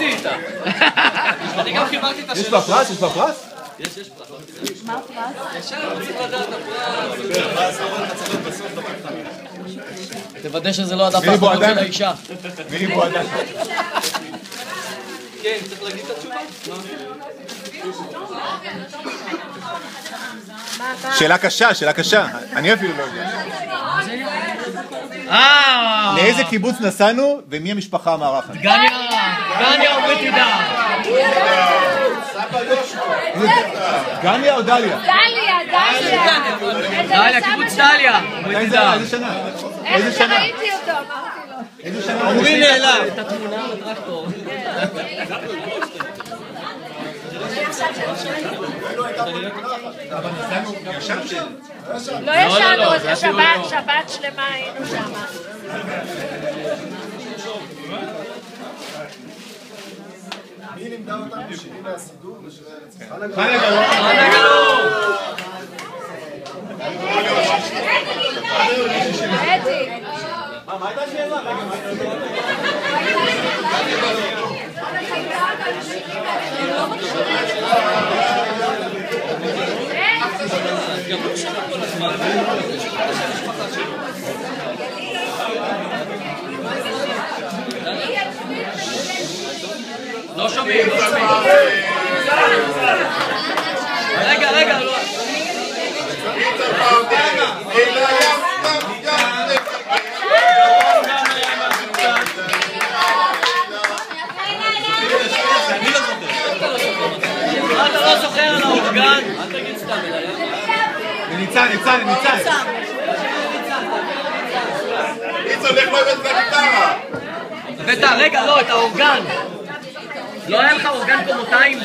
תיכנסי איתה. אני גם קיבלתי את השאלה. יש בה פרס? יש בה פרס? יש פרס. מה הפרס? ישר רוצים לדעת הפרס. תוודא שזה לא הדף האחרון של האישה. מירי בועדן. כן, צריך להגיד את התשובה? שאלה קשה, שאלה קשה. אני אפילו לא יודע. לאיזה קיבוץ נסענו ומי המשפחה המארחת? גניה או בית גניה או דליה? דליה, קיבוץ דליה. איזה שנה? איזה שנה? ראיתי אותו, אמרתי לו. איזה שנה? עמרי נעלם. את התמונה בטרקטור. לא ישנו, זה שבת שלמה היינו שם. מי לימדה אותם בשירים מהסידור ושירי ארץ? חנה גלאור. מה הייתה השאלה? לא שומעים, לא שומעים. רגע, לא. אתה לא זוכר על האורגן? אל תגיד סתם אליה. ניצן. ניצן, איך לא הבאת בגיטרה? הבאת, רגע, לא, את האורגן. לא היה לך אורגן קומותיים?